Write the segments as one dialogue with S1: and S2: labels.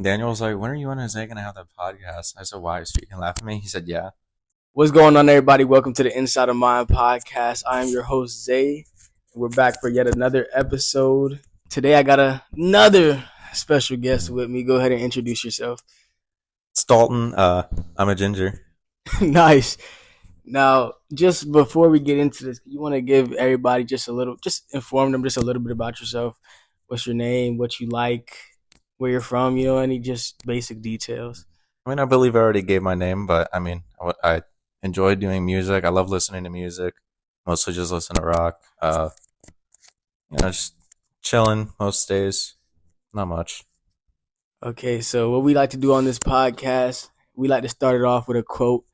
S1: Daniel was like, "When are you and Jose gonna have that podcast?" I said, "Why?" So you can laugh at me. He said, "Yeah."
S2: What's going on, everybody? Welcome to the Inside of Mind podcast. I am your host, Zay. We're back for yet another episode. Today, I got another special guest with me. Go ahead and introduce yourself.
S1: It's Dalton. I'm a ginger.
S2: Nice. Now, just before we get into this, you want to give everybody just inform them just a little bit about yourself. What's your name? What you like? Where you're from? Any just basic details.
S1: I mean, I believe I already gave my name, but I mean, I enjoy doing music. I love listening to music. Mostly just listen to rock. Just chilling most days. Not much.
S2: Okay, so what we like to do on this podcast, we like to start it off with a quote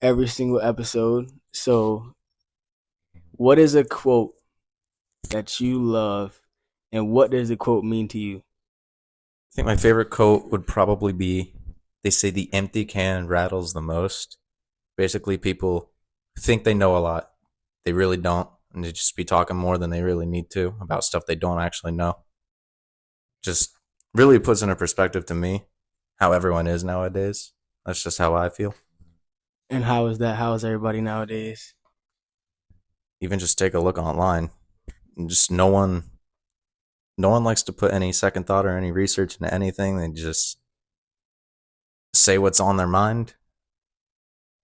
S2: every single episode. So, what is a quote that you love, and what does the quote mean to you?
S1: I think my favorite quote would probably be, "They say the empty can rattles the most." Basically, people think they know a lot. They really don't, and they just be talking more than they really need to about stuff they don't actually know. Just really puts into perspective to me how everyone is nowadays. That's just how I feel.
S2: And how is that? How is everybody nowadays?
S1: Even just take a look online. Just no one likes to put any second thought or any research into anything. They just say what's on their mind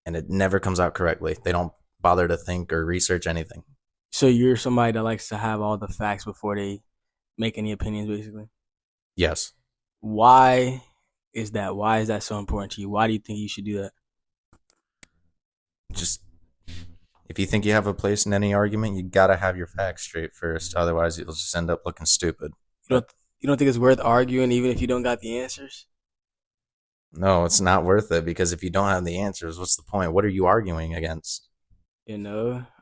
S1: and it never comes out correctly. They don't bother to think or research anything.
S2: So you're somebody that likes to have all the facts before they make any opinions, basically.
S1: Yes.
S2: Why is that? Why is that so important to you? Why do you think you should do that?
S1: Just if you think you have a place in any argument, you gotta have your facts straight first. Otherwise, you'll just end up looking stupid.
S2: You don't think it's worth arguing even if you don't got the answers?
S1: No, it's not worth it because if you don't have the answers, what's the point? What are you arguing against?
S2: I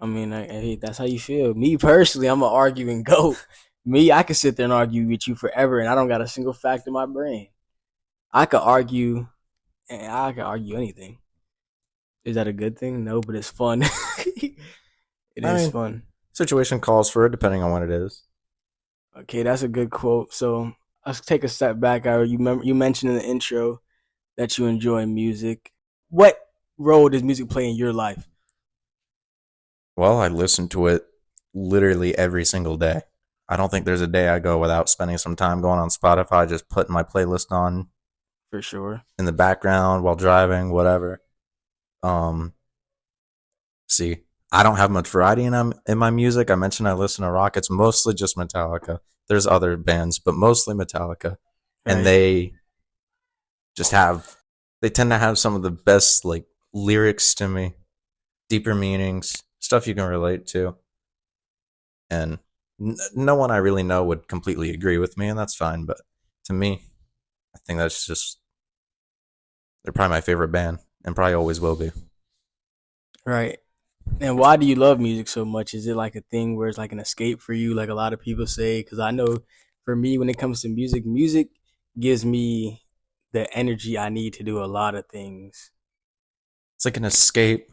S2: mean, that's how you feel. Me personally, I'm an arguing goat. Me, I could sit there and argue with you forever, and I don't got a single fact in my brain. I could argue, and I could argue anything. Is that a good thing? No, but it's fun. It
S1: I
S2: is
S1: mean,
S2: fun.
S1: situation calls for it depending on what it is.
S2: Okay, that's a good quote. So let's take a step back. You mentioned in the intro that you enjoy music. What role does music play in your life?
S1: Well, I listen to it literally every single day. I don't think there's a day I go without spending some time going on Spotify, just putting my playlist on
S2: For sure.
S1: in the background while driving, whatever. Um, See, I don't have much variety in my music. I mentioned I listen to rock. It's mostly just Metallica. There's other bands, but mostly Metallica, and
S2: Right.
S1: just have they tend to have some of the best like lyrics to me, deeper meanings, stuff you can relate to, and no one I really know would completely agree with me, and that's fine. But to me, I think that's just they're probably my favorite band, and probably always will be.
S2: Right. And why do you love music so much? Is it like a thing where it's like an escape for you, like a lot of people say? Because I know for me, when it comes to music, music gives me the energy I need to do a lot of things.
S1: It's like an escape,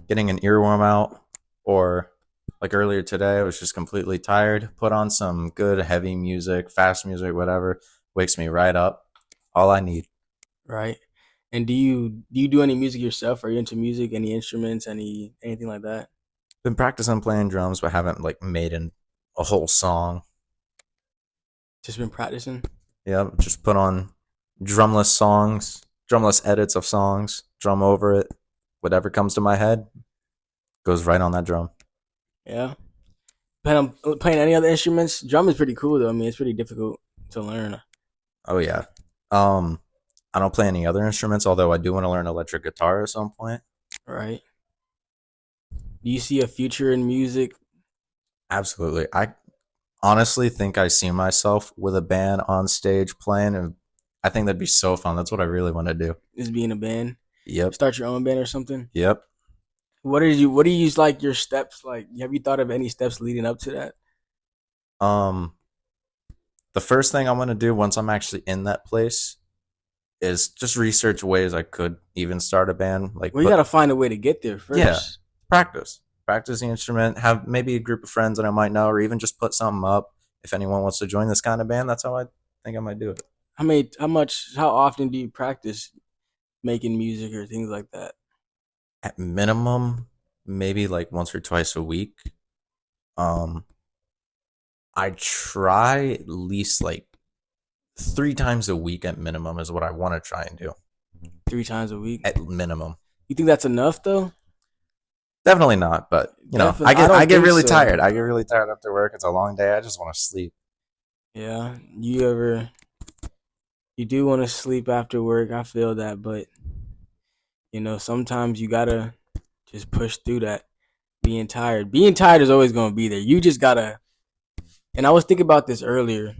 S1: getting an earworm out, or like earlier today, I was just completely tired. Put on some good heavy music, fast music, whatever, wakes me right up. All I need.
S2: Right. And do you do any music yourself? Are you into music? Any instruments? Anything like that?
S1: Been practicing playing drums, but haven't like made a whole song.
S2: Just been practicing.
S1: Yeah, just put on drumless songs, drumless edits of songs, drum over it. Whatever comes to my head goes right on that drum.
S2: Yeah. Playing any other instruments? Drum is pretty cool though. I mean, it's pretty difficult to learn.
S1: Oh yeah. Um, I don't play any other instruments, although I do want to learn electric guitar at some point.
S2: Right. Do you see a future in music?
S1: Absolutely. I honestly think I see myself with a band on stage playing, and I think that'd be so fun. That's what I really want to do.
S2: Is being a band?
S1: Yep.
S2: Start your own band or something?
S1: Yep.
S2: What do you use like your steps like? Have you thought of any steps leading up to that?
S1: Um, the first thing I want to do once I'm actually in that place is just research ways I could even start a band. Like,
S2: Well, you gotta find a way to get there
S1: yeah,
S2: first.
S1: practice the instrument. Have maybe a group of friends that I might know, or even just put something up. If anyone wants to join this kind of band, that's how I think I might do it.
S2: How often do you practice making music or things like that?
S1: At minimum, maybe like once or twice a week. Um, I try at least like 3 times a week at minimum is what I want to try and do.
S2: 3 times a week.
S1: At minimum.
S2: You think that's enough though?
S1: Definitely not, but
S2: Definitely,
S1: I
S2: I
S1: get
S2: don't think
S1: really
S2: so.
S1: tired. I get really tired after work. It's a long day. I just want to sleep.
S2: Yeah, you do want to sleep after work. I feel that, but sometimes you gotta just push through that. Being tired is always gonna be there. You just gotta. And I was thinking about this earlier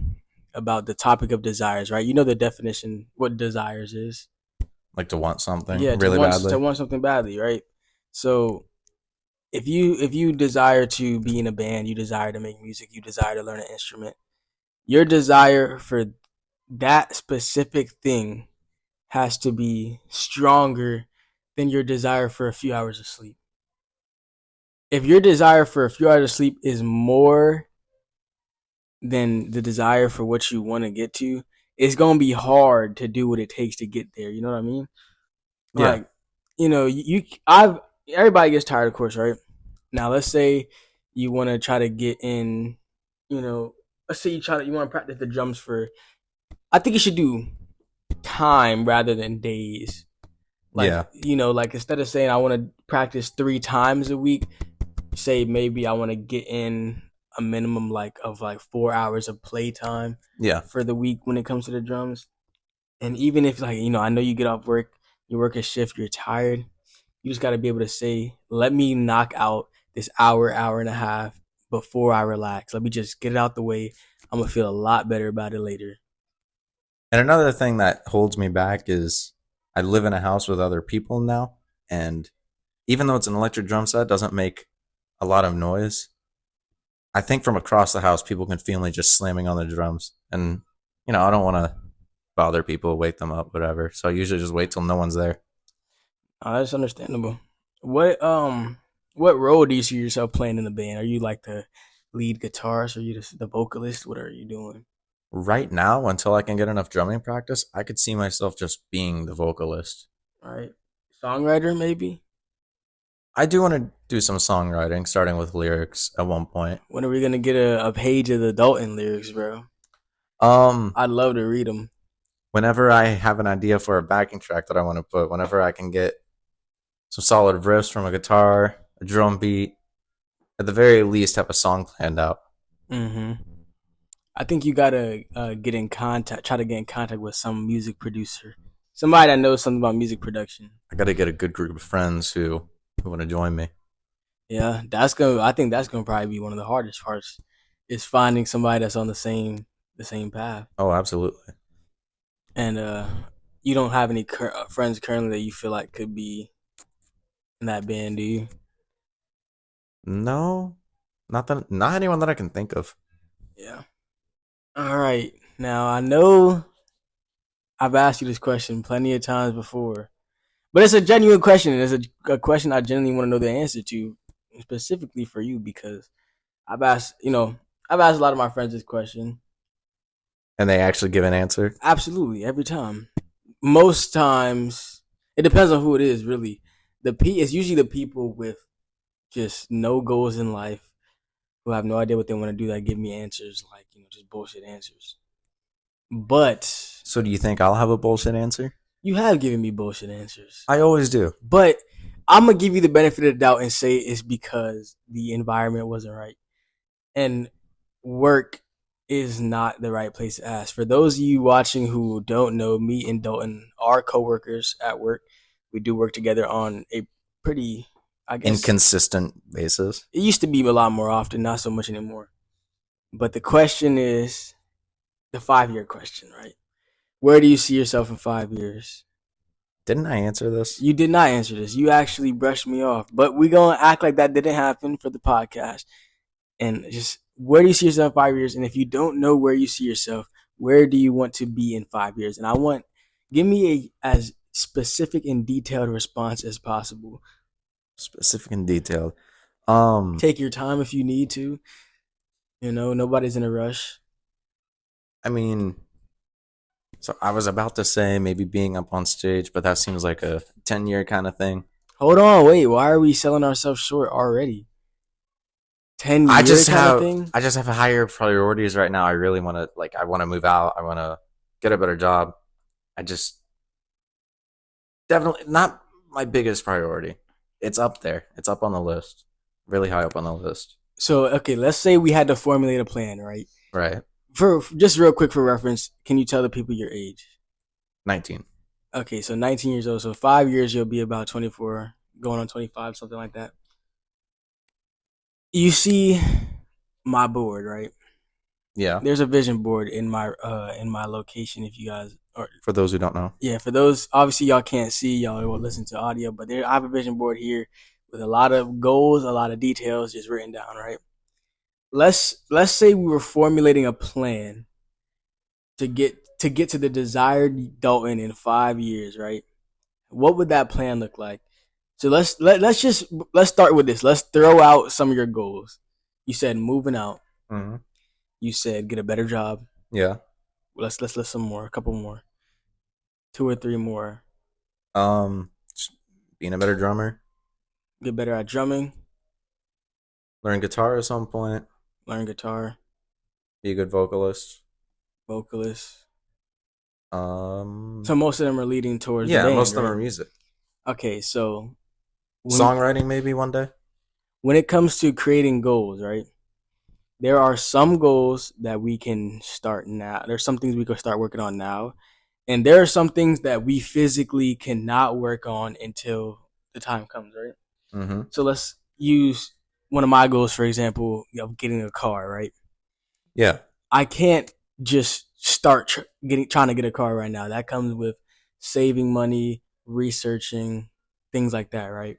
S2: about the topic of desires, right? You know the definition what desires is.
S1: Like to want something
S2: Yeah,
S1: really
S2: to
S1: badly.
S2: want something badly, right? So if you desire to be in a band, you desire to make music, you desire to learn an instrument, your desire for that specific thing has to be stronger than your desire for a few hours of sleep. If your desire for a few hours of sleep is more than the desire for what you want to get to, it's gonna be hard to do what it takes to get there. You know what I mean?
S1: Yeah.
S2: Like, I've everybody gets tired, of course, right? Now, let's say you want to try to get in, you know, let's say you want to practice the drums for. I think you should do time rather than days. Like,
S1: Yeah.
S2: like instead of saying I want to practice 3 times a week, say maybe I want to get in a minimum of 4 hours of playtime
S1: Yeah.
S2: for the week when it comes to the drums. And even if I know you get off work, you work a shift, you're tired, you just got to be able to say, let me knock out this hour and a half before I relax. Let me just get it out the way. I'm gonna feel a lot better about it later.
S1: And another thing that holds me back is I live in a house with other people now, and even though it's an electric drum set, it doesn't make a lot of noise. I think from across the house, people can feel me just slamming on the drums, and I don't want to bother people, wake them up, whatever. So I usually just wait till no one's there.
S2: That's understandable. What role do you see yourself playing in the band? Are you like the lead guitarist? Are you the vocalist? What are you doing?
S1: Right now, until I can get enough drumming practice, I could see myself just being the vocalist.
S2: All right, songwriter maybe.
S1: I do want to do some songwriting, starting with lyrics at one point.
S2: When are we gonna get a page of the Dalton lyrics, bro?
S1: Um,
S2: I'd love to read them.
S1: Whenever I have an idea for a backing track that I want to put, whenever I can get some solid riffs from a guitar, a drum beat, at the very least have a song planned out.
S2: Mm-hmm. I think you gotta get in contact. Try to get in contact with some music producer, somebody that knows something about music production.
S1: I got to get a good group of friends who want to join me.
S2: Yeah, that's gonna. I think that's gonna probably be one of the hardest parts, is finding somebody that's on the same path.
S1: Oh, absolutely.
S2: And you don't have any friends currently that you feel like could be in that band, do you?
S1: No, not anyone that I can think of.
S2: Yeah. All right. Now I know I've asked you this question plenty of times before, but it's a genuine question. And it's a question I genuinely want to know the answer to, specifically for you, because I've asked, I've asked a lot of my friends this question.
S1: And they actually give an answer.
S2: Absolutely, every time. Most times, it depends on who it is. Really, it's usually the people with just no goals in life, who have no idea what they want to do, that give me answers like just bullshit answers. But
S1: So do you think I'll have a bullshit answer?
S2: you have given me bullshit answers.
S1: I always do.
S2: But I'm gonna give you the benefit of the doubt and say it's because the environment wasn't right, and work is not the right place to ask. For those of you watching who don't know, me and Dalton are coworkers at work. We do work together on a pretty, I guess,
S1: Inconsistent basis.
S2: it used to be a lot more often, not so much anymore. But the question is the 5 year question, right? Where do you see yourself in 5 years?
S1: Didn't I answer this?
S2: You did not answer this. You actually brushed me off. But we're going to act like that didn't happen for the podcast. And just, where do you see yourself in 5 years? And if you don't know where you see yourself, where do you want to be in 5 years? And give me a as specific and detailed response as possible.
S1: Specific and detailed.
S2: Take your time if you need to. Nobody's in a rush.
S1: I mean, So I was about to say maybe being up on stage, but that seems like a 10-year kind of thing.
S2: Hold on, wait. Why are we selling ourselves short already? 10 year kind of thing.
S1: I just have higher priorities right now. I really want to I want to move out. I want to get a better job. I just definitely not my biggest priority. It's up there. It's up on the list. Really high up on the list.
S2: So okay, let's say we had to formulate a plan, right?
S1: Right.
S2: For just real quick for reference, can you tell the people your age?
S1: 19.
S2: Okay, so 19 years old. So 5 years, you'll be about 24, going on 25, something like that. You see my board, right?
S1: Yeah.
S2: There's a vision board in my location. If you guys are,
S1: For those who don't know.
S2: yeah, for those obviously y'all can't see, y'all will listen to audio, but I have a vision board here with a lot of goals, a lot of details just written down, right? Let's say we were formulating a plan to get to the desired Dalton in 5 years, right? What would that plan look like? So let's start with this. Let's throw out some of your goals. You said moving out.
S1: Mm-hmm.
S2: You said get a better job.
S1: Yeah.
S2: Let's list some more, a couple more, two or three more.
S1: Just being a better drummer.
S2: Get better at drumming.
S1: Learn guitar at some point.
S2: Learn guitar.
S1: Be a good vocalist.
S2: Vocalist.
S1: Um.
S2: So most of them are leading towards the
S1: Yeah,
S2: band,
S1: most of them
S2: right?
S1: are music.
S2: Okay, so
S1: Songwriting maybe one day.
S2: when it comes to creating goals, right? There are some goals that we can start now. There's some things we can start working on now. And there are some things that we physically cannot work on until the time comes, right?
S1: Mm-hmm.
S2: So let's use one of my goals, for example, of getting a car, right?
S1: Yeah.
S2: I can't just start trying to get a car right now. That comes with saving money, researching, things like that, right?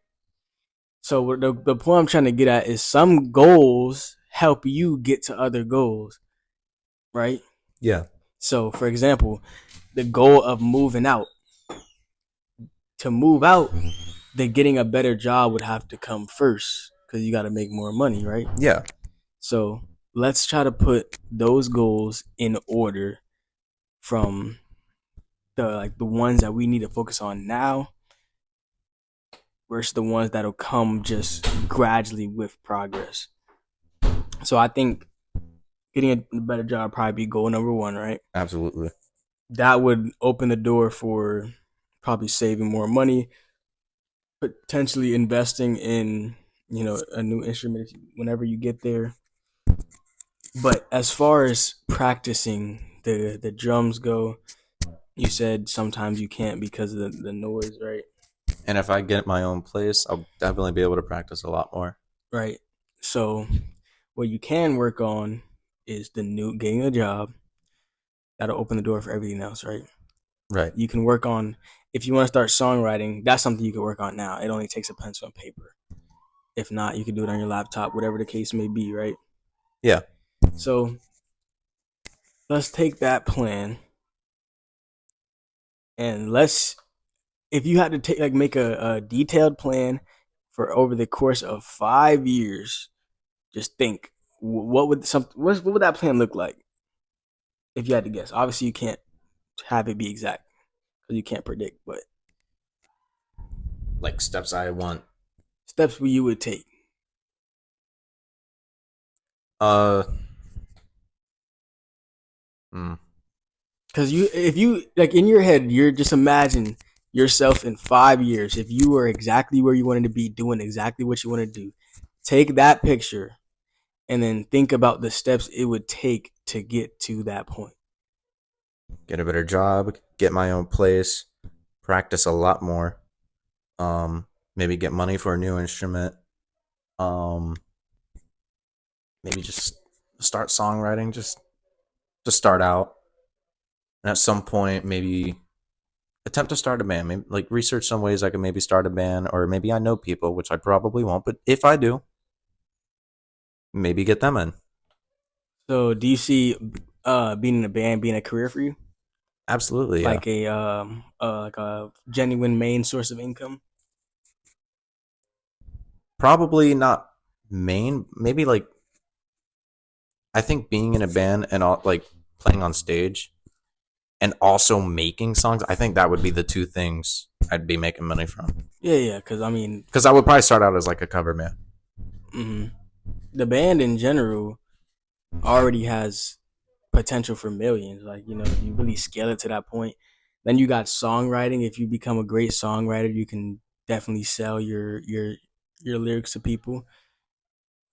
S2: So the point I'm trying to get at is some goals help you get to other goals, right?
S1: Yeah.
S2: So, for example, the goal of moving out. To move out, then getting a better job would have to come first because you got to make more money, right?
S1: Yeah.
S2: So let's try to put those goals in order from the ones that we need to focus on now versus the ones that'll come just gradually with progress. So I think getting a better job probably be goal number one, right?
S1: Absolutely.
S2: That would open the door for probably saving more money, potentially investing in a new instrument whenever you get there. But as far as practicing the drums go, you said sometimes you can't because of the noise, right?
S1: And if I get my own place, I'll definitely be able to practice a lot more.
S2: Right. So what you can work on is getting a job. That'll open the door for everything else, right?
S1: Right.
S2: You can work on, if you want to start songwriting, that's something you can work on now. It only takes a pencil and paper. If not, you can do it on your laptop, whatever the case may be, right?
S1: Yeah.
S2: So let's take that plan and if you had to make a detailed plan for over the course of 5 years, just think what would that plan look like if you had to guess. Obviously, you can't have it be exact because you can't predict, but
S1: Like steps I want.
S2: steps you would take.
S1: Uh. Hmm.
S2: Because if you like in your head, you're just imagine yourself in 5 years. If you were exactly where you wanted to be, doing exactly what you want to do, take that picture and then think about the steps it would take to get to that point.
S1: Get a better job. Get my own place. Practice a lot more. Maybe get money for a new instrument. Um. Maybe just start songwriting. Just to start out. And at some point, maybe attempt to start a band. Maybe like research some ways I can maybe start a band, or maybe I know people, which I probably won't. But if I do, maybe get them in.
S2: So, do you see being in a band being a career for you,
S1: Absolutely, yeah.
S2: like a genuine main source of income?
S1: Probably not main. Maybe like I think being in a band and all, like playing on stage and also making songs, I think that would be the two things I'd be making money from.
S2: Yeah, because I mean,
S1: Because I would probably start out as like a cover man.
S2: hmm the band in general already has potential for millions. Like, you know, if you really scale it to that point, then you got songwriting. If you become a great songwriter, you can definitely sell your lyrics to people.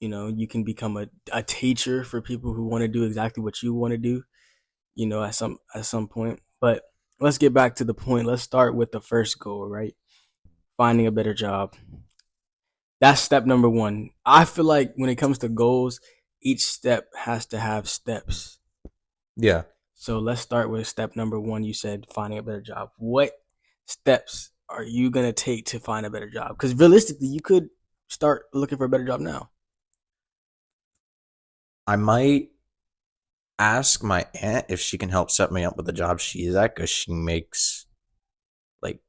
S2: You know, you can become a teacher for people who want to do exactly what you want to do, you know, at some point. But let's get back to the point. Let's start with the first goal, right? Finding a better job. That's step number one. I feel like when it comes to goals, each step has to have steps.
S1: Yeah.
S2: So let's start with step number one. You said finding a better job. What steps are you gonna take to find a better job? Because realistically, you could start looking for a better job now.
S1: I might ask my aunt if she can help set me up with the job she's at because she makes like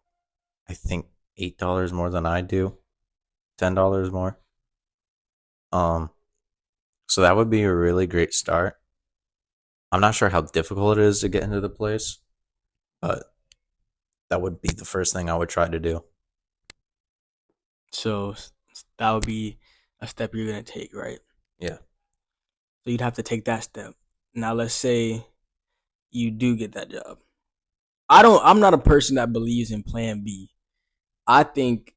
S1: I think $8 more than I do, $10 more. Um, so that would be a really great start. I'm not sure how difficult it is to get into the place, but that would be the first thing I would try to do.
S2: So that would be a step you're gonna take, right?
S1: Yeah.
S2: So you'd have to take that step. Now let's say you do get that job. I'm not a person that believes in plan B. I think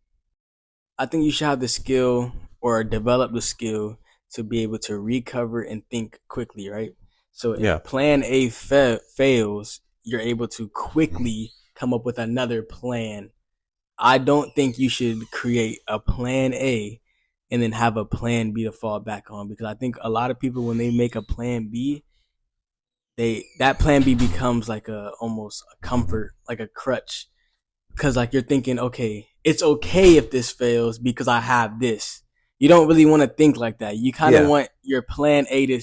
S2: I think you should have the skill or develop the skill to be able to recover and think quickly, right? So
S1: Yeah.
S2: if plan A fails, you're able to quickly come up with another plan. I don't think you should create a plan A and then have a plan B to fall back on, because I think a lot of people, when they make a plan B, that plan B becomes like a almost a comfort, like a crutch, because like you're thinking, okay, it's okay if this fails because I have this. You don't really want to think like that. You kind of
S1: Yeah.
S2: want your plan A to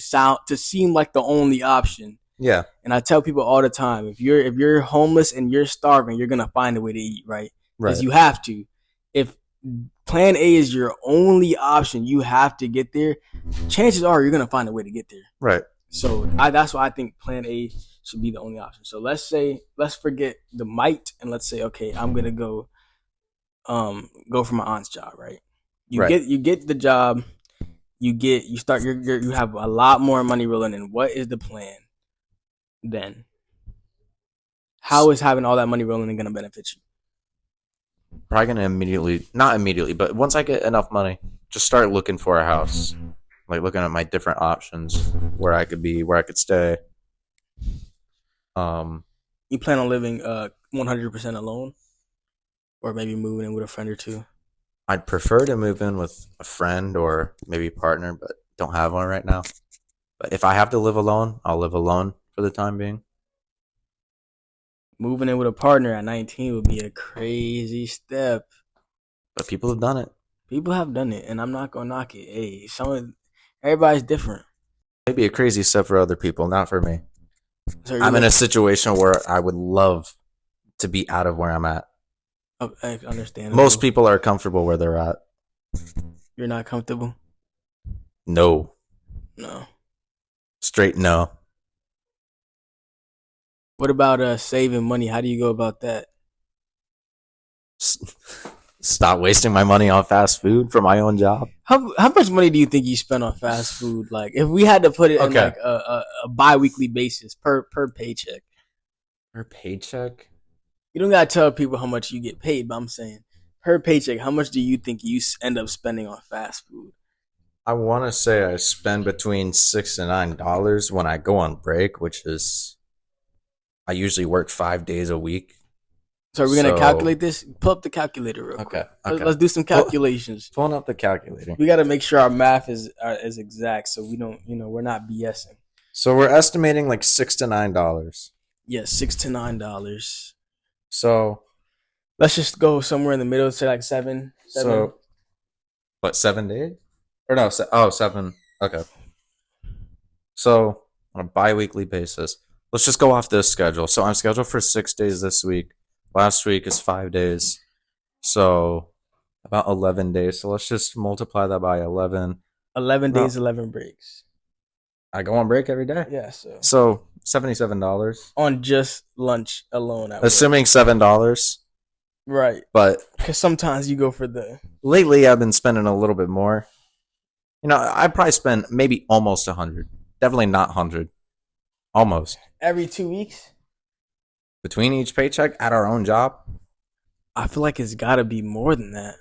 S2: seem like the only option.
S1: Yeah.
S2: And I tell people all the time, if you're homeless and you're starving, you're gonna find a way to eat, right? Because
S1: Right.
S2: you have to. If plan A is your only option, you have to get there. Chances are you're gonna find a way to get there.
S1: Right.
S2: So that's why I think plan A should be the only option. So let's forget the might and let's say, okay, I'm gonna go for my aunt's job, right?
S1: Right.
S2: You get the job, you start you have a lot more money rolling in. What is the plan then? How is having all that money rolling in gonna benefit you?
S1: Probably gonna immediately, not immediately, but once I get enough money, just start looking for a house. Like looking at my different options where I could be, where I could stay. Um,
S2: You plan on living 100% alone, or maybe moving in with a friend or two?
S1: I'd prefer to move in with a friend or maybe a partner, but don't have one right now. But if I have to live alone, I'll live alone for the time being.
S2: Moving in with a partner at 19 would be a crazy step.
S1: But people have done it.
S2: People have done it, and I'm not gonna knock it. Hey, everybody's different.
S1: Maybe a crazy step for other people, not for me.
S2: So
S1: I'm in a situation where I would love to be out of where I'm at.
S2: understandable.
S1: Most people are comfortable where they're at.
S2: You're not comfortable?
S1: No.
S2: No.
S1: Straight no.
S2: What about saving money? How do you go about that?
S1: Stop wasting my money on fast food for my own job.
S2: How much money do you think you spend on fast food? Like, if we had to put it in
S1: Okay.
S2: like a bi-weekly basis per paycheck.
S1: Per paycheck?
S2: You don't gotta tell people how much you get paid, but I'm saying per paycheck, how much do you think you end up spending on fast food?
S1: I want to say I spend between $6 to $9 when I go on break, which is I usually work 5 days a week.
S2: So we're gonna calculate this. Pull up the calculator real quick.
S1: Okay.
S2: Let's do some calculations.
S1: Pulling up the calculator.
S2: We got to make sure our math is exact, so we don't, we're not BSing.
S1: So we're estimating like $6 to $9.
S2: Yes, $6 to $9.
S1: So
S2: Let's just go somewhere in the middle, say like seven.
S1: So what? 7 days? Or no? 7. Okay. So on a bi-weekly basis, let's just go off this schedule. So I'm scheduled for 6 days this week. Last week is 5 days. So about 11 days. So let's just multiply that by 11.
S2: 11 days, 11 breaks.
S1: I go on break every day.
S2: Yeah,
S1: So $77.
S2: on just lunch alone at work.
S1: Assuming $7.
S2: Right.
S1: But
S2: Because sometimes you go for the
S1: lately I've been spending a little bit more. I probably spend maybe almost 100. Definitely not 100. Almost.
S2: every 2 weeks.
S1: Between each paycheck at our own job.
S2: I feel like it's got to be more than that.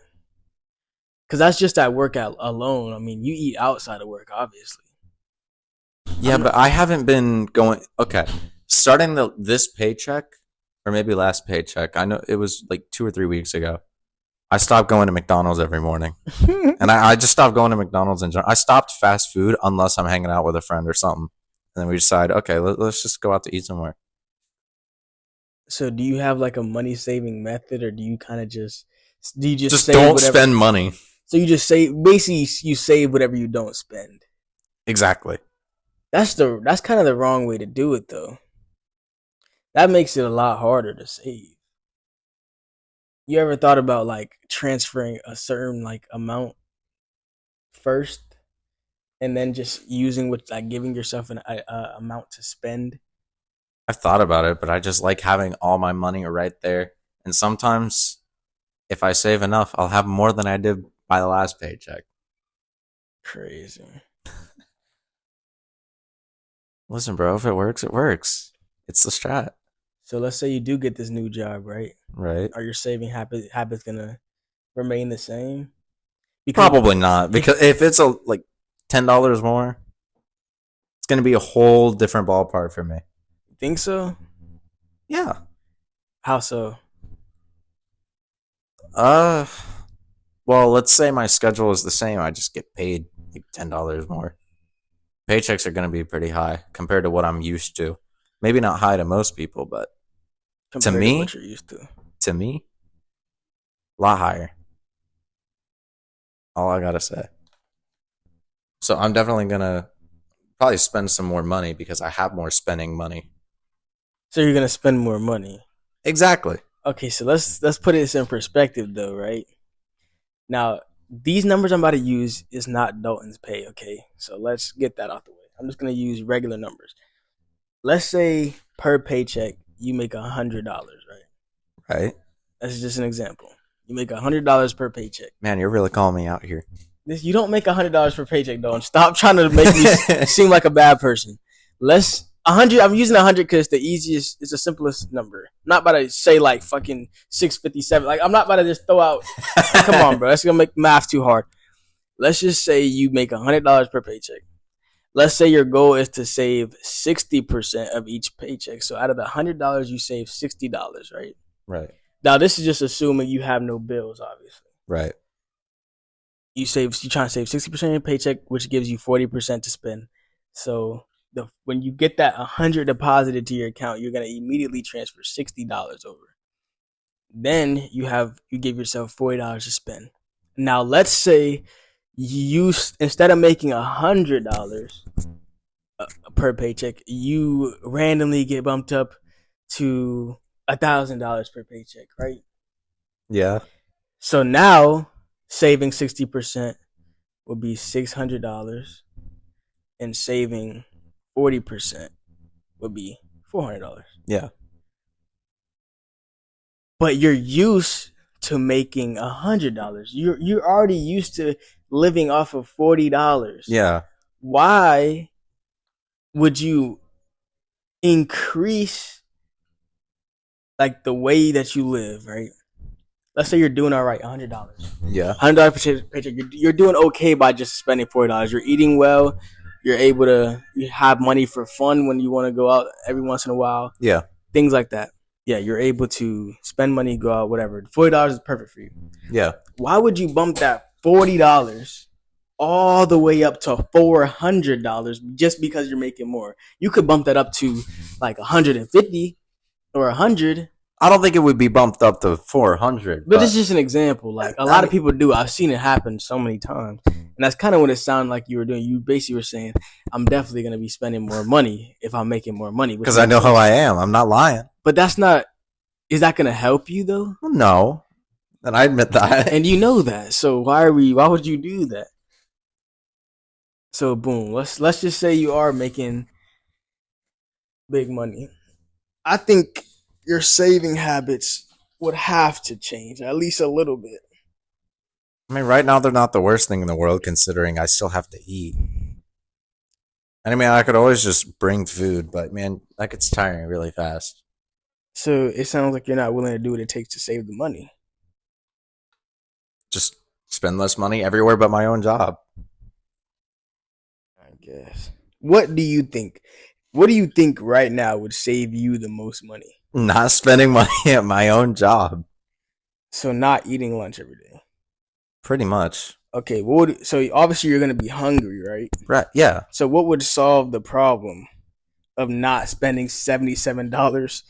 S2: Because that's just at work alone. I mean, you eat outside of work, obviously.
S1: Yeah, but I haven't been going. Okay, starting this paycheck, or maybe last paycheck. I know it was like 2 or 3 weeks ago. I stopped going to McDonald's every morning, and I just stopped going to McDonald's in general. I stopped fast food unless I'm hanging out with a friend or something, and then we decide, okay, let's just go out to eat somewhere.
S2: So do you have like a money saving method, or do you kind of just
S1: Just
S2: save
S1: don't
S2: whatever?
S1: spend money.
S2: So you just save, basically you save whatever you don't spend.
S1: Exactly.
S2: That's kind of the wrong way to do it though. That makes it a lot harder to save. You ever thought about like transferring a certain like amount first, and then just using what, like, giving yourself an amount to spend?
S1: I've thought about it, but I just like having all my money right there. And sometimes, if I save enough, I'll have more than I did by the last paycheck.
S2: Crazy.
S1: Listen, bro, if it works, it works. It's the strat,
S2: So let's say you do get this new job, right?
S1: right?
S2: Are your saving habits gonna remain the same? Because
S1: Probably not, because if it's like $10 more, it's gonna be a whole different ballpark for me.
S2: think so.
S1: Yeah.
S2: How so?
S1: Uh. Well, let's say my schedule is the same. I just get paid like $10 more. Paychecks are gonna be pretty high compared to what I'm used to. Maybe not high to most people, but
S2: Compared to
S1: me,
S2: what you're used to.
S1: a lot higher. All I gotta say. So I'm definitely gonna probably spend some more money because I have more spending money.
S2: So you're gonna spend more money.
S1: Exactly.
S2: Okay, so let's put this in perspective though, right? Now, these numbers I'm about to use is not Dalton's pay, okay? So let's get that out the way. I'm just gonna use regular numbers. Let's say per paycheck you make $100, right?
S1: Right.
S2: That's just an example. You make $100 per paycheck.
S1: Man, you're really calling me out here.
S2: You don't make $100 per paycheck, Dalton. Stop trying to make me seem like a bad person. Let's 100. I'm using 100 because it's the easiest. It's the simplest number. I'm not about to say like fucking 657. Like, I'm not about to just throw out. Come on, bro. That's gonna make math too hard. Let's just say you make $100 per paycheck. Let's say your goal is to save 60% of each paycheck. So out of the $100, you save $60, right?
S1: Right.
S2: Now this is just assuming you have no bills, obviously.
S1: Right.
S2: You trying to save 60% of your paycheck, which gives you 40% to spend. So when you get that 100 deposited to your account, you're gonna immediately transfer $60 over. Then you give yourself $40 to spend. Now let's say you, instead of making $100 per paycheck, you randomly get bumped up to $1,000 per paycheck, right?
S1: Yeah.
S2: So now saving 60% would be $600, and saving 40% would be $400.
S1: Yeah.
S2: But you're used to making $100. You're already used to living off of $40.
S1: Yeah.
S2: Why would you increase like the way that you live, right? Let's say you're doing all right, $100.
S1: Yeah.
S2: $100 per paycheck. You're doing okay by just spending $40. You're eating well. You're able to have money for fun when you want to go out every once in a while.
S1: Yeah.
S2: Things like that. Yeah, you're able to spend money, go out, whatever. $40 is perfect for you.
S1: Yeah.
S2: Why would you bump that $40 all the way up to $400 just because you're making more? You could bump that up to like 150 or 100.
S1: I don't think it would be bumped up to 400.
S2: But it's just an example. Like, a lot of people do. I've seen it happen so many times. And that's kind of what it sounded like you were doing. You basically were saying, I'm definitely going to be spending more money if I'm making more money.
S1: Because I know how I am. I'm not lying.
S2: But that's not, is that going to help you though?
S1: No. And I admit that.
S2: And you know that. So why would you do that? So boom, let's just say you are making big money. I think your saving habits would have to change at least a little bit.
S1: I mean, right now they're not the worst thing in the world, considering I still have to eat. And I mean, I could always just bring food, but man, that gets tiring really fast.
S2: So it sounds like you're not willing to do what it takes to save the money.
S1: Just spend less money everywhere but my own job.
S2: I guess. What do you think? What do you think right now would save you the most money?
S1: Not spending money at my own job.
S2: So not eating lunch every day.
S1: Pretty much.
S2: Okay, so obviously you're gonna be hungry, right?
S1: Right, yeah.
S2: So what would solve the problem of not spending $77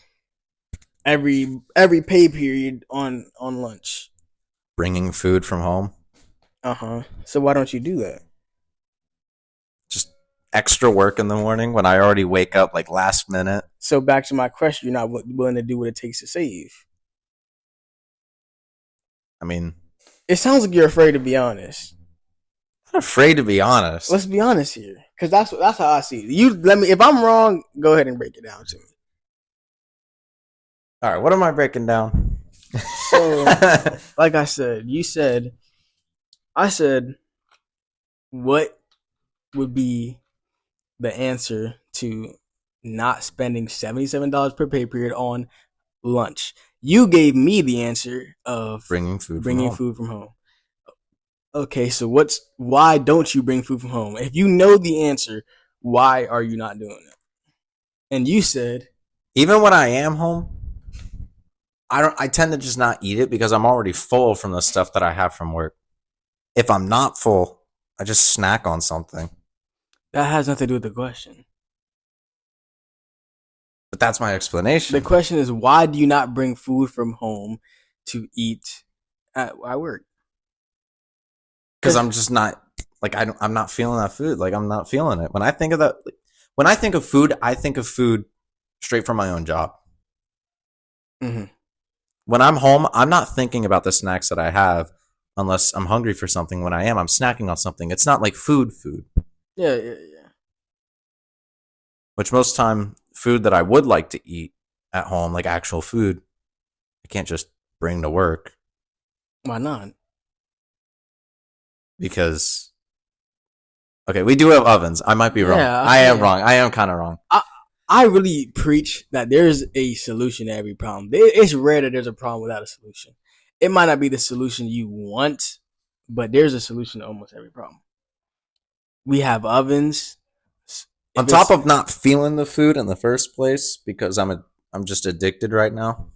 S2: every pay period on lunch?
S1: Bringing food from home.
S2: So why don't you do that?
S1: Just extra work in the morning when I already wake up like last minute.
S2: So back to my question, you're not willing to do what it takes to save.
S1: I mean,
S2: it sounds like you're afraid to be honest.
S1: I'm not afraid to be honest.
S2: Let's be honest here, because that's how I see it. You let me. If I'm wrong, go ahead and break it down to me.
S1: All right, what am I breaking down?
S2: So, like I said, I said, what would be the answer to not spending $77 per pay period on lunch? You gave me the answer of
S1: bringing food
S2: from home. Okay, so why don't you bring food from home? If you know the answer, why are you not doing it? And you said,
S1: even when I am home, I tend to just not eat it because I'm already full from the stuff that I have from work. If I'm not full, I just snack on something.
S2: That has nothing to do with the question.
S1: But that's my explanation.
S2: The question is, why do you not bring food from home to eat at work?
S1: Because I'm just not like I'm not feeling that food. Like I'm not feeling it. When I think of that, when I think of food straight from my own job.
S2: Mm-hmm.
S1: When I'm home, I'm not thinking about the snacks that I have unless I'm hungry for something. When I am, I'm snacking on something. It's not like food.
S2: Yeah.
S1: Which most time, food that I would like to eat at home, like actual food, I can't just bring to work.
S2: Why not?
S1: Because, okay, we do have ovens. I might be wrong.
S2: Yeah,
S1: I am wrong. I am kind of wrong.
S2: I really preach that there's a solution to every problem. It's rare that there's a problem without a solution. It might not be the solution you want, but there's a solution to almost every problem. We have ovens.
S1: On top of not feeling the food in the first place, because I'm just addicted right now.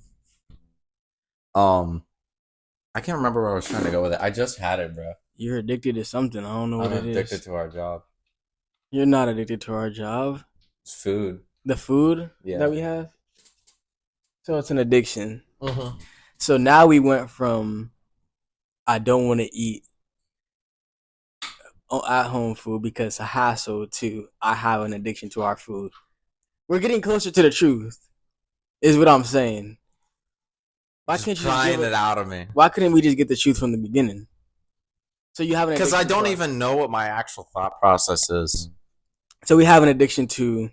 S1: I can't remember where I was trying to go with it. I just had it, bro.
S2: You're addicted to something. I don't know what it is.
S1: I'm addicted to our job.
S2: You're not addicted to our job.
S1: It's food.
S2: The food that we have? So it's an addiction. Mm-hmm. So now we went from I don't want to eat at home food because it's a hassle to I have an addiction to our food. We're getting closer to the truth, is what I'm saying. Why can't you
S1: prying it out of me?
S2: Why couldn't we just get the truth from the beginning? So you have an addiction
S1: because I don't even know what my actual thought process is.
S2: So we have an addiction to.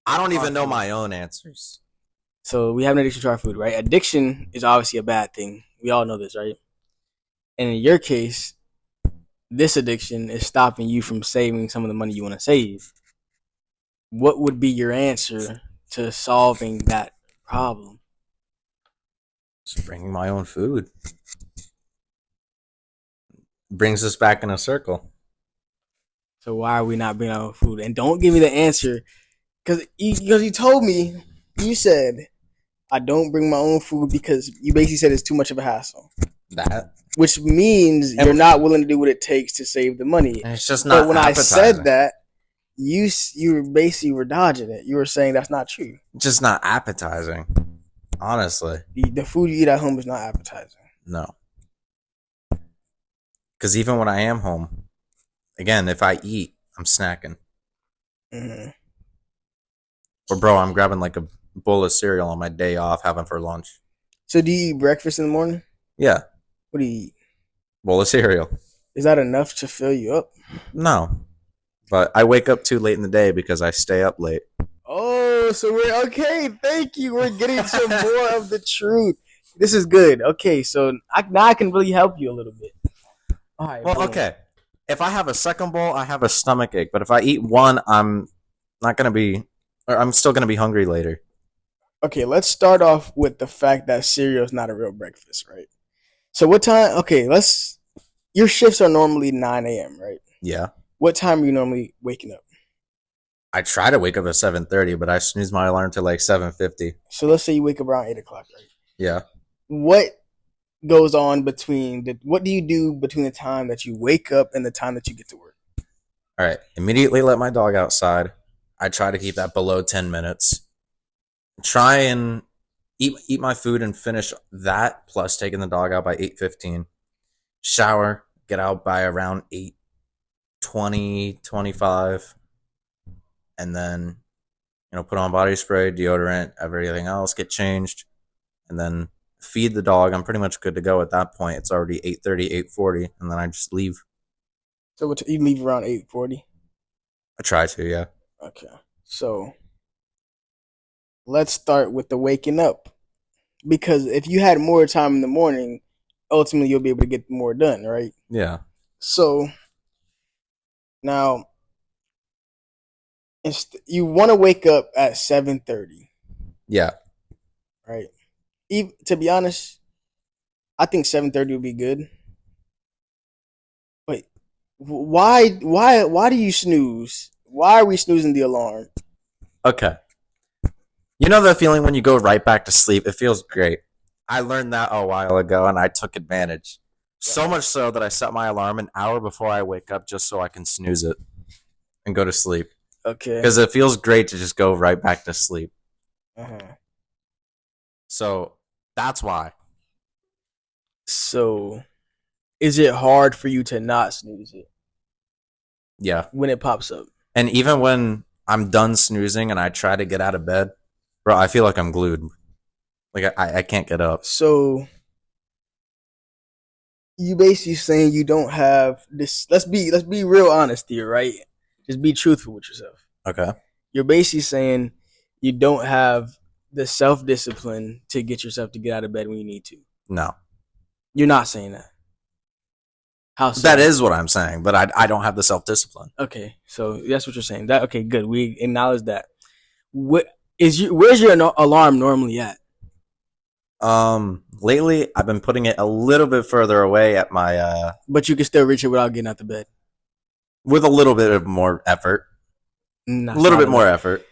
S1: I don't even know my own answers.
S2: So we have an addiction to our food, right? Addiction is obviously a bad thing. We all know this, right? And in your case, this addiction is stopping you from saving some of the money you want to save. What would be your answer to solving that problem?
S1: Just bringing my own food. Brings us back in a circle.
S2: So why are we not bringing our own food? And don't give me the answer. Because you told me, you said, I don't bring my own food because you basically said it's too much of a hassle.
S1: That.
S2: Which means you're not willing to do what it takes to save the money.
S1: And it's just not.
S2: But when appetizing. I said that, you basically were dodging it. You were saying that's not true.
S1: Just not appetizing. Honestly.
S2: The food you eat at home is not appetizing.
S1: No. Because even when I am home, again, if I eat, I'm snacking. Mm-hmm. Or, bro, I'm grabbing like a bowl of cereal on my day off, having for lunch.
S2: So do you eat breakfast in the morning?
S1: Yeah.
S2: What do you eat?
S1: Bowl of cereal.
S2: Is that enough to fill you up?
S1: No. But I wake up too late in the day because I stay up late.
S2: Oh, So we're okay. Thank you. We're getting to more of the truth. This is good. Okay, so now I can really help you a little bit. All right.
S1: Well,
S2: Boom.
S1: okay. If I have a second bowl, I have a stomach ache. But if I eat one, I'm not gonna be, or I'm still gonna be hungry later.
S2: Okay, let's start off with the fact that cereal is not a real breakfast, right? So what time? Okay, let's. Your shifts are normally 9 a.m., right?
S1: Yeah.
S2: What time are you normally waking up?
S1: I try to wake up at 7:30, but I snooze my alarm to like 7:50.
S2: So let's say you wake up around 8 o'clock, right?
S1: Yeah.
S2: What goes on between what do you do between the time that you wake up and the time that you get to work?
S1: All right. Immediately let my dog outside. I try to keep that below 10 minutes. Try and eat my food and finish that plus taking the dog out by 8:15. Shower, get out by around 8:20, 25, and then put on body spray, deodorant, everything else, get changed, and then feed the dog. I'm pretty much good to go at that point. It's already 8:30, 8:40, and then I just leave.
S2: So you leave around 8:40?
S1: I try to, yeah.
S2: Okay. So let's start with the waking up. Because if you had more time in the morning, ultimately you'll be able to get more done, right?
S1: Yeah.
S2: So now you want to wake up at 7:30.
S1: Yeah.
S2: Right. Even, to be honest, I think 7:30 would be good. But why do you snooze? Why are we snoozing the alarm?
S1: Okay. You know the feeling when you go right back to sleep? It feels great. I learned that a while ago and I took advantage. So much so that I set my alarm an hour before I wake up just so I can snooze it and go to sleep.
S2: Okay.
S1: Because it feels great to just go right back to sleep.
S2: Uh-huh.
S1: So that's why.
S2: So is it hard for you to not snooze it?
S1: Yeah.
S2: When it pops up.
S1: And even when I'm done snoozing and I try to get out of bed, bro, I feel like I'm glued. Like I can't get up.
S2: So you basically saying you don't have this. Let's be real honest here, right? Just be truthful with yourself.
S1: Okay.
S2: You're basically saying you don't have the self-discipline to get yourself to get out of bed when you need to.
S1: No.
S2: You're not saying that. How so?
S1: That is what I'm saying, but I don't have the self-discipline.
S2: Okay, so that's what you're saying. That okay, good. We acknowledge that. Where's your alarm normally at?
S1: Lately I've been putting it a little bit further away at my
S2: But you can still reach it without getting out the bed.
S1: with a little bit of more effort. A little bit more effort.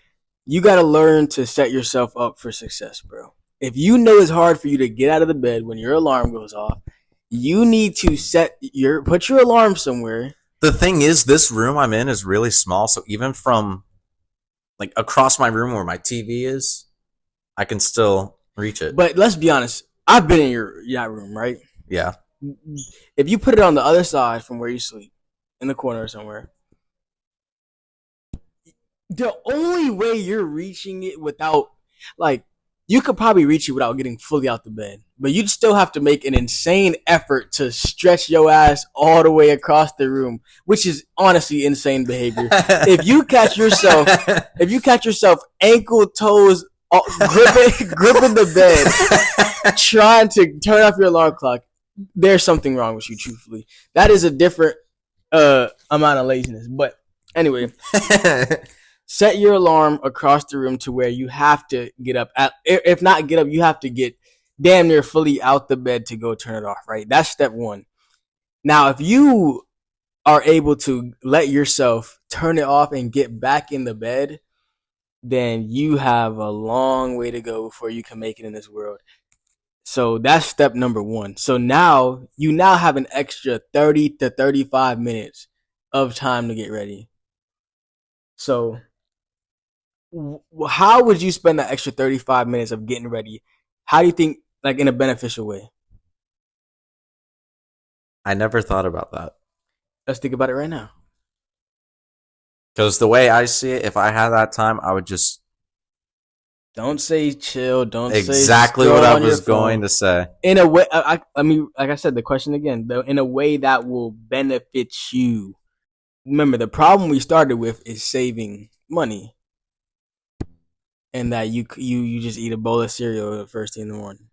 S2: You got to learn to set yourself up for success, bro. If you know it's hard for you to get out of the bed when your alarm goes off, you need to put your alarm somewhere.
S1: The thing is, this room I'm in is really small, so even from like across my room where my TV is, I can still reach it.
S2: But let's be honest. I've been in your room, right?
S1: Yeah.
S2: If you put it on the other side from where you sleep, in the corner or somewhere, the only way you're reaching it without, like, you could probably reach it without getting fully out the bed, but you'd still have to make an insane effort to stretch your ass all the way across the room, which is honestly insane behavior. If you catch yourself ankle toes gripping the bed, trying to turn off your alarm clock, there's something wrong with you. Truthfully, that is a different amount of laziness. But anyway. Set your alarm across the room to where you have to get up. If not get up, you have to get damn near fully out the bed to go turn it off, right? That's step one. Now, if you are able to let yourself turn it off and get back in the bed, then you have a long way to go before you can make it in this world. So that's step number one. So now you have an extra 30 to 35 minutes of time to get ready. So how would you spend that extra 35 minutes of getting ready? How do you think, like, in a beneficial way?
S1: I never thought about that.
S2: Let's think about it right now.
S1: Because the way I see it, if I had that time, I would just...
S2: Don't say chill. Don't
S1: exactly
S2: say
S1: exactly what I was going to say.
S2: In a way, I mean, like I said, the question again, though, in a way that will benefit you. Remember, the problem we started with is saving money. and that you just eat a bowl of cereal the first thing in the morning.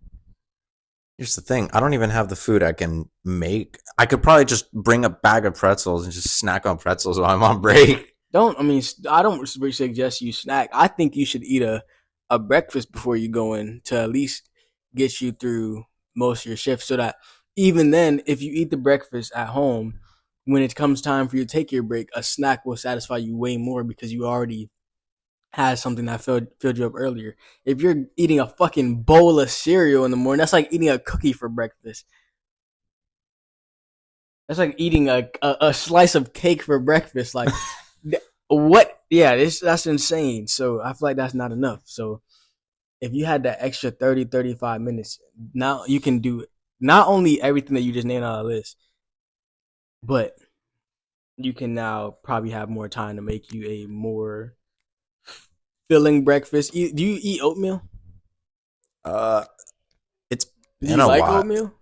S1: Here's the thing. I don't even have the food I can make. I could probably just bring a bag of pretzels and just snack on pretzels while I'm on break.
S2: I don't suggest you snack. I think you should eat a breakfast before you go in to at least get you through most of your shifts. So that even then, if you eat the breakfast at home, when it comes time for you to take your break, a snack will satisfy you way more because you already had something that filled you up earlier. If you're eating a fucking bowl of cereal in the morning, that's like eating a cookie for breakfast. That's like eating a slice of cake for breakfast. Like, what? Yeah, that's insane. So I feel like that's not enough. So if you had that extra 30, 35 minutes, now you can do not only everything that you just named on the list, but you can now probably have more time to make you a more filling breakfast. Do you eat oatmeal?
S1: Uh, it's
S2: Do
S1: been
S2: you
S1: a
S2: like
S1: while.
S2: oatmeal?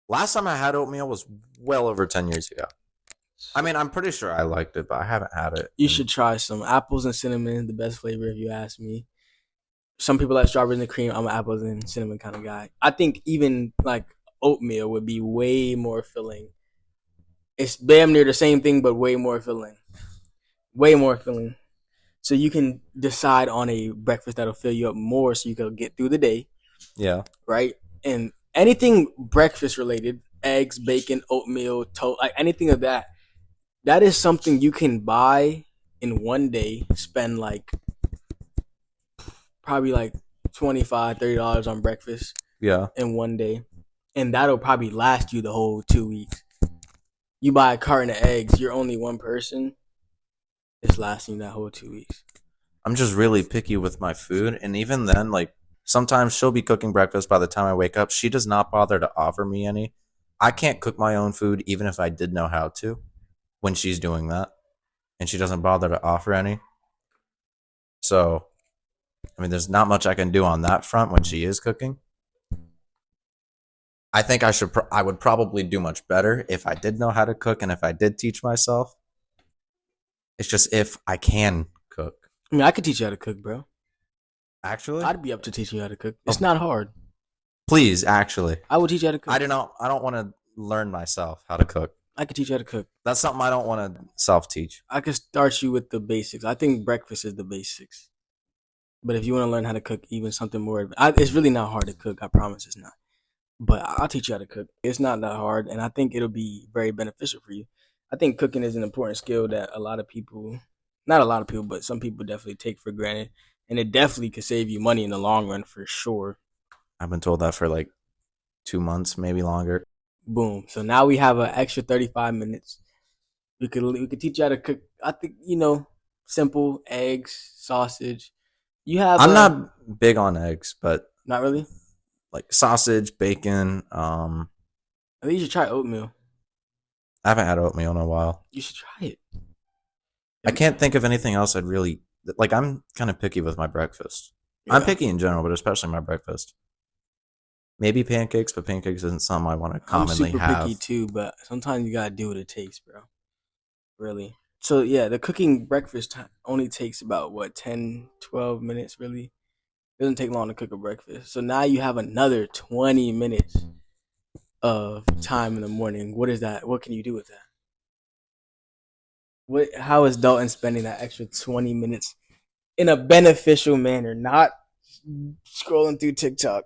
S1: Last time I had oatmeal was well over 10 years ago. I mean, I'm pretty sure I liked it, but I haven't had it.
S2: You should try some apples and cinnamon, the best flavor if you ask me. Some people like strawberries and cream. I'm an apples and cinnamon kind of guy. I think even like oatmeal would be way more filling. It's damn near the same thing, but way more filling. Way more filling. So you can decide on a breakfast that'll fill you up more so you can get through the day,
S1: Yeah.
S2: right? And anything breakfast related, eggs, bacon, oatmeal, toast, like anything of that, that is something you can buy in one day, spend like probably like $25, $30 on breakfast
S1: Yeah.
S2: in one day. And that'll probably last you the whole 2 weeks. You buy a carton of eggs, you're only one person, it's lasting that whole 2 weeks.
S1: I'm just really picky with my food. And even then, like, sometimes she'll be cooking breakfast by the time I wake up. She does not bother to offer me any. I can't cook my own food, even if I did know how to, when she's doing that. And she doesn't bother to offer any. So, I mean, there's not much I can do on that front when she is cooking. I think I would probably do much better if I did know how to cook and if I did teach myself. It's just if I can cook.
S2: I mean, I could teach you how to cook, bro.
S1: Actually?
S2: I'd be up to teaching you how to cook. It's
S1: Oh,
S2: not hard.
S1: please, actually.
S2: I will teach you how to cook.
S1: I don't want to learn myself how to cook.
S2: I could teach you how to cook.
S1: That's something I don't want to self teach.
S2: I could start you with the basics. I think breakfast is the basics. But if you want to learn how to cook even something more, it's really not hard to cook. I promise it's not. But I'll teach you how to cook. It's not that hard, and I think it'll be very beneficial for you. I think cooking is an important skill that a lot of people, not a lot of people, but some people definitely take for granted, and it definitely could save you money in the long run for sure.
S1: I've been told that for like 2 months, maybe longer.
S2: Boom. So now we have an extra 35 minutes. We could teach you how to cook. I think simple eggs, sausage. You have
S1: I'm
S2: a
S1: not big on eggs, but
S2: not really.
S1: like sausage, bacon.
S2: I think you should try oatmeal.
S1: I haven't had oatmeal in a while.
S2: You should try it.
S1: I can't think of anything else I'd really like. I'm kind of picky with my breakfast. I'm
S2: Yeah.
S1: picky in general, but especially my breakfast. Maybe pancakes, but pancakes isn't something I want to
S2: I'm
S1: commonly
S2: super picky
S1: have.
S2: too, but sometimes you gotta do what it takes, bro. Really. So yeah, the cooking breakfast only takes about what 10, 12 minutes. Really, it doesn't take long to cook a breakfast. So now you have another 20 minutes of time in the morning. What is that? What can you do with that? What? How is Dalton spending that extra 20 minutes in a beneficial manner, not scrolling through TikTok?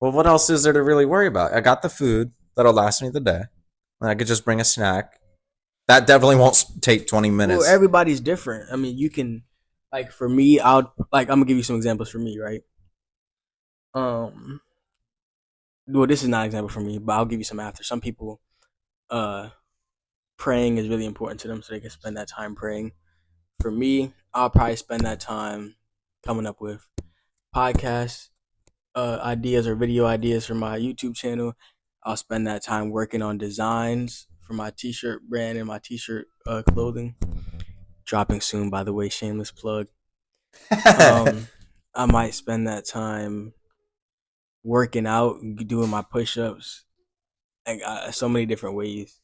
S1: Well, what else is there to really worry about? I got the food that'll last me the day, and I could just bring a snack. That definitely won't take 20
S2: Well,
S1: minutes.
S2: everybody's different. I mean, you can like for me, I'm gonna give you some examples for me, right? Um, well, this is not an example for me, but I'll give you some after. Some people, uh, praying is really important to them, so they can spend that time praying. For me, I'll probably spend that time coming up with podcasts, ideas or video ideas for my YouTube channel. I'll spend that time working on designs for my t-shirt brand and my t-shirt clothing. Dropping soon, by the way, shameless plug. Um, I might spend that time working out, doing my push-ups, like so many different ways.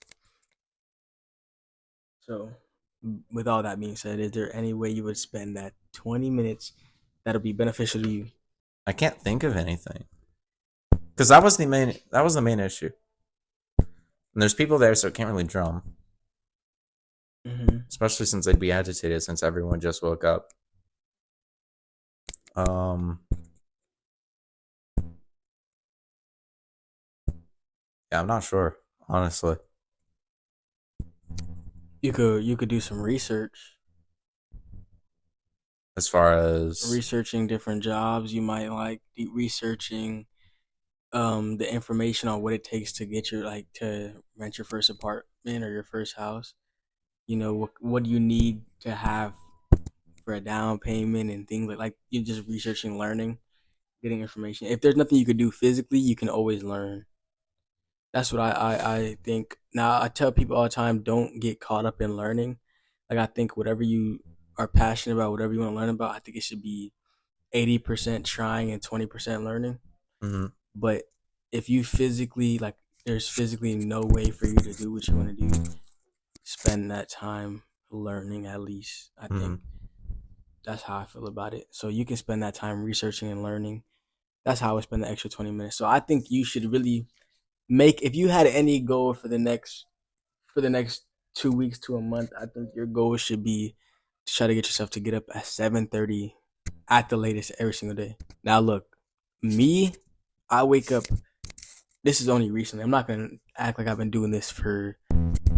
S2: So With all that being said, is there any way you would spend that 20 minutes that'll be beneficial to you?
S1: I can't think of anything because that was the main issue. And there's people there, so it can't really drum,
S2: Mm-hmm.
S1: especially since they'd be agitated since everyone just woke up. Um, yeah, I'm not sure honestly.
S2: You could do some research,
S1: As far as
S2: researching different jobs you might like, researching the information on what it takes to get your like to rent your first apartment or your first house. You know what do you need to have for a down payment and things like you just researching, learning, getting information. If there's nothing you could do physically, you can always learn. That's what I think. Now I tell people all the time, don't get caught up in learning. Like I think whatever you are passionate about, whatever you want to learn about, I think it should be 80% trying and 20% learning.
S1: mm-hmm,
S2: But if you physically like, there's physically no way for you to do what you want to do. Spend that time learning at least. I
S1: mm-hmm,
S2: think that's how I feel about it. So you can spend that time researching and learning. That's how I would spend the extra 20 minutes. So I think you should really make if you had any goal for the next 2 weeks to a month, I think your goal should be to try to get yourself to get up at 7:30 at the latest every single day. Now look, me, I wake up. This is only recently. I'm not gonna act like I've been doing this for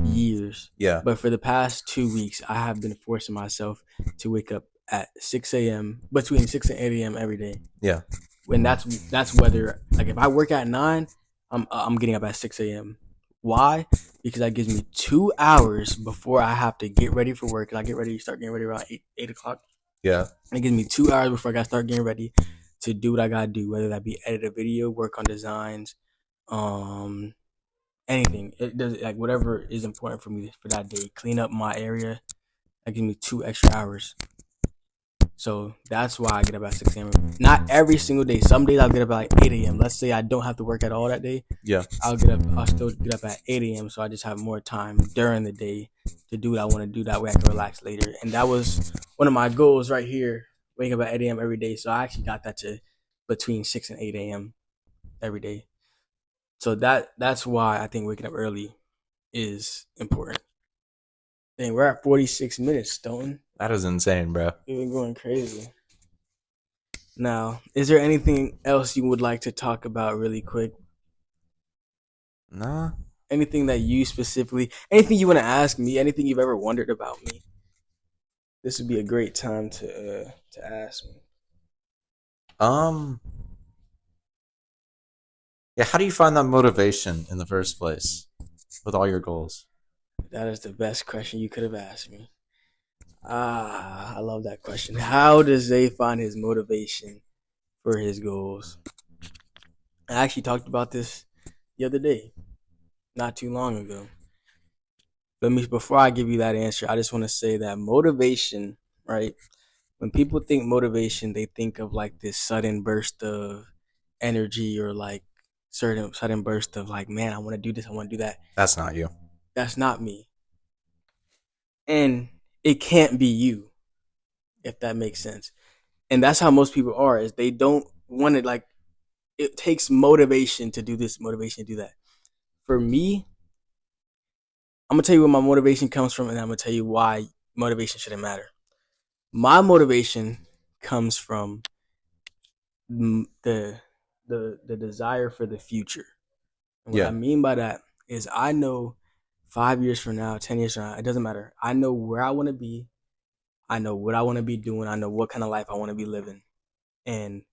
S2: years,
S1: yeah,
S2: but for the past 2 weeks, I have been forcing myself to wake up at 6 a.m. between 6 and 8 a.m. every day.
S1: yeah,
S2: When that's whether like if I work at 9, I'm getting up at 6 a.m. Why? Because that gives me 2 hours before I have to get ready for work. And I start getting ready around eight o'clock.
S1: yeah,
S2: And it gives me 2 hours before I got to start getting ready to do what I gotta do, whether that be edit a video, work on designs, um, anything. It does like whatever is important for me for that day. Clean up my area. That gives me 2 extra hours. So that's why I get up at 6 a.m. Not every single day. Some days I'll get up at like 8 a.m. Let's say I don't have to work at all that day.
S1: yeah,
S2: I'll still get up at 8 a.m. So I just have more time during the day to do what I want to do. That way I can relax later. And that was one of my goals right here. Wake up at 8 a.m. every day. So I actually got that to between 6 and 8 a.m. every day. So that's why I think waking up early is important. Dang, we're at 46 minutes, Dalton.
S1: that is insane, bro.
S2: We've been going crazy. Now, is there anything else you would like to talk about really quick?
S1: Nah,
S2: Anything that you specifically, anything you want to ask me, anything you've ever wondered about me? This would be a great time to ask me.
S1: um, yeah. How do you find that motivation in the first place with all your goals?
S2: That is the best question you could have asked me. I love that question. How does Zay find his motivation for his goals? I actually talked about this the other day, not too long ago. Before I give you that answer, I just want to say that motivation, right? When people think motivation, they think of like this sudden burst of energy or like certain sudden burst of like, man, I want to do this, I want to do that.
S1: That's not you.
S2: That's not me. And it can't be you, if that makes sense. And that's how most people are, is they don't want to like it takes motivation to do this, motivation to do that. For me, I'm gonna tell you where my motivation comes from, and I'm gonna tell you why motivation shouldn't matter. My motivation comes from the the desire for the future. And what I
S1: Yeah,
S2: mean by that is I know 5 years from now, 10 years from now, it doesn't matter. I know where I want to be. I know what I want to be doing. I know what kind of life I want to be living. And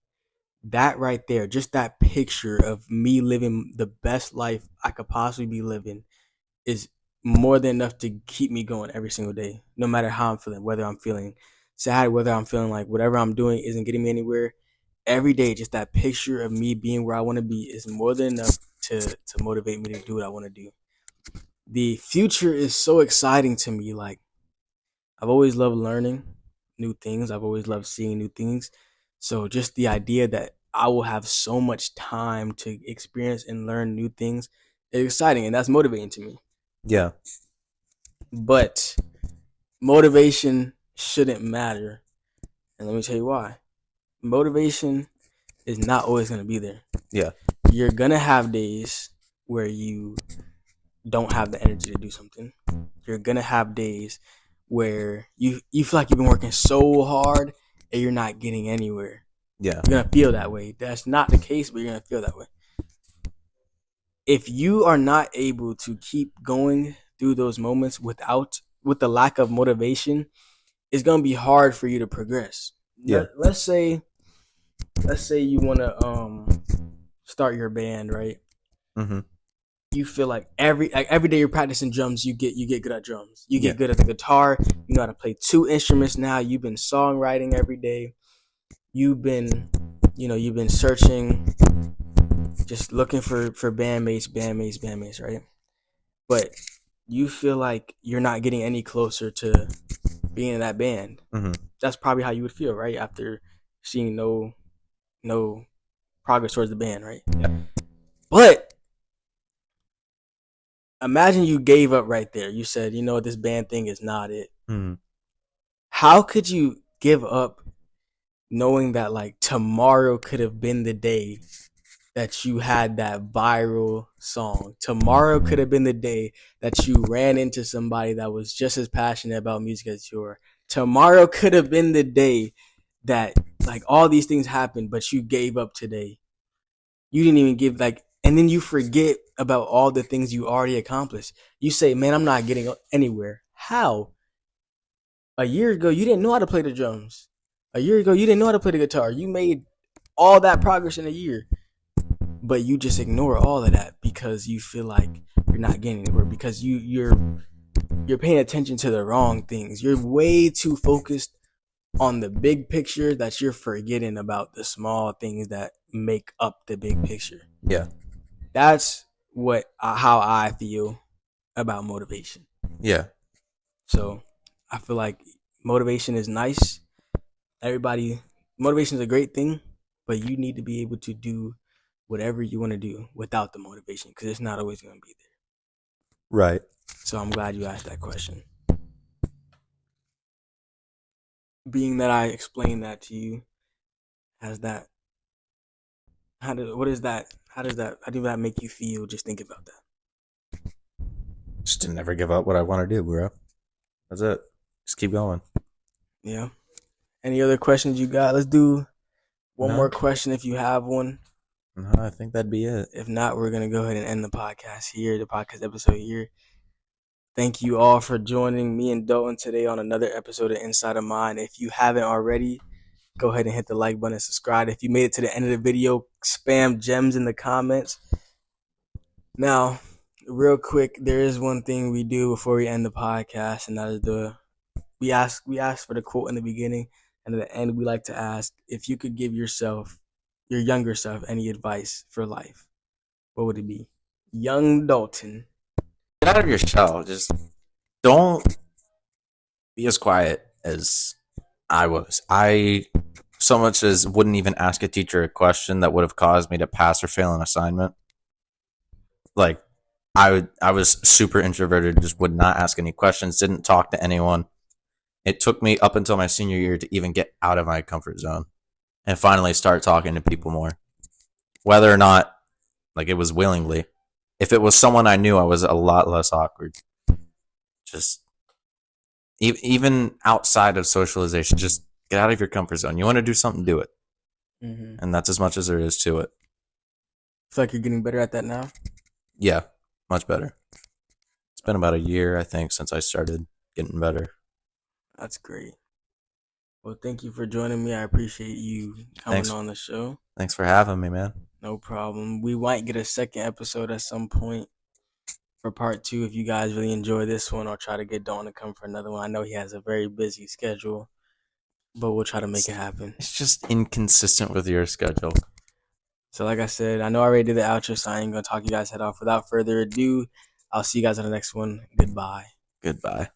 S2: that right there, just that picture of me living the best life I could possibly be living is more than enough to keep me going every single day, no matter how I'm feeling, whether I'm feeling sad, whether I'm feeling like whatever I'm doing isn't getting me anywhere. Every day, just that picture of me being where I want to be is more than enough to motivate me to do what I want to do. The future is so exciting to me. Like I've always loved learning new things. I've always loved seeing new things. So just the idea that I will have so much time to experience and learn new things is exciting, and that's motivating to me.
S1: yeah,
S2: But motivation shouldn't matter. And let me tell you why. Motivation is not always going to be there.
S1: Yeah.
S2: You're going to have days where you don't have the energy to do something. You're going to have days where you feel like you've been working so hard and you're not getting anywhere.
S1: Yeah.
S2: You're going to feel that way. That's not the case, but you're going to feel that way. If you are not able to keep going through those moments with the lack of motivation, it's going to be hard for you to progress.
S1: Yeah.
S2: Let's say you want to start your band, right?
S1: Mm-hmm.
S2: You feel like every day you're practicing drums, you get good at drums. You get good at the guitar. You know how to play 2 instruments now. You've been songwriting every day. You've been searching, just looking for bandmates, right? But you feel like you're not getting any closer to being in that band.
S1: Mm-hmm.
S2: That's probably how you would feel, right? After seeing no progress towards the band, right?
S1: Yeah.
S2: But imagine you gave up right there. You said, you know what, this band thing is not it.
S1: Mm-hmm.
S2: How could you give up knowing that like tomorrow could have been the day that you had that viral song? Tomorrow could have been the day that you ran into somebody that was just as passionate about music as you are. Tomorrow could have been the day that like all these things happened, but you gave up today. You didn't even give and then you forget about all the things you already accomplished. You say, man, I'm not getting anywhere. How? A year ago, you didn't know how to play the drums. A year ago, you didn't know how to play the guitar. You made all that progress in a year, but you just ignore all of that because you feel like you're not getting anywhere, because you're paying attention to the wrong things. You're way too focused on the big picture that you're forgetting about the small things that make up the big picture.
S1: Yeah.
S2: That's how I feel about motivation.
S1: Yeah.
S2: So I feel like motivation is nice. Motivation is a great thing, but you need to be able to do whatever you want to do without the motivation, because it's not always going to be there.
S1: Right.
S2: So I'm glad you asked that question. Being that I explained that to you, how does that make you feel just thinking about that?
S1: Just to never give up what I want to do, bro. That's it. Just keep going.
S2: Yeah. Any other questions you got? Let's do one more question if you have one.
S1: No, I think that'd be it.
S2: If not, we're going to go ahead and end the podcast episode here. Thank you all for joining me and Dalton today on another episode of Inside of Mind. If you haven't already, go ahead and hit the like button and subscribe. If you made it to the end of the video, spam gems in the comments. Now, real quick, there is one thing we do before we end the podcast, and that is we ask for the quote in the beginning, and at the end we like to ask if you could give your younger self, any advice for life, what would it be? Young Dalton.
S1: Get out of your shell. Just don't be as quiet as I was. I so much as wouldn't even ask a teacher a question that would have caused me to pass or fail an assignment. Like I was super introverted, just would not ask any questions, didn't talk to anyone. It took me up until my senior year to even get out of my comfort zone and finally start talking to people more. Whether or not like it was willingly. If it was someone I knew, I was a lot less awkward. Just even outside of socialization, just get out of your comfort zone. You want to do something, do it. Mm-hmm. And that's as much as there is to it.
S2: Feel like you're getting better at that now?
S1: Yeah, much better. It's been about a year, I think, since I started getting better.
S2: That's great. Well, thank you for joining me. I appreciate you coming on the show.
S1: Thanks for having me, man.
S2: No problem. We might get a second episode at some point for part 2 if you guys really enjoy this one, or try to get Dawn to come for another one. I know he has a very busy schedule, but we'll try to make it happen.
S1: It's just inconsistent with your schedule.
S2: So like I said, I know I already did the outro, so I ain't going to talk you guys head off. Without further ado, I'll see you guys on the next one. Goodbye.
S1: Goodbye.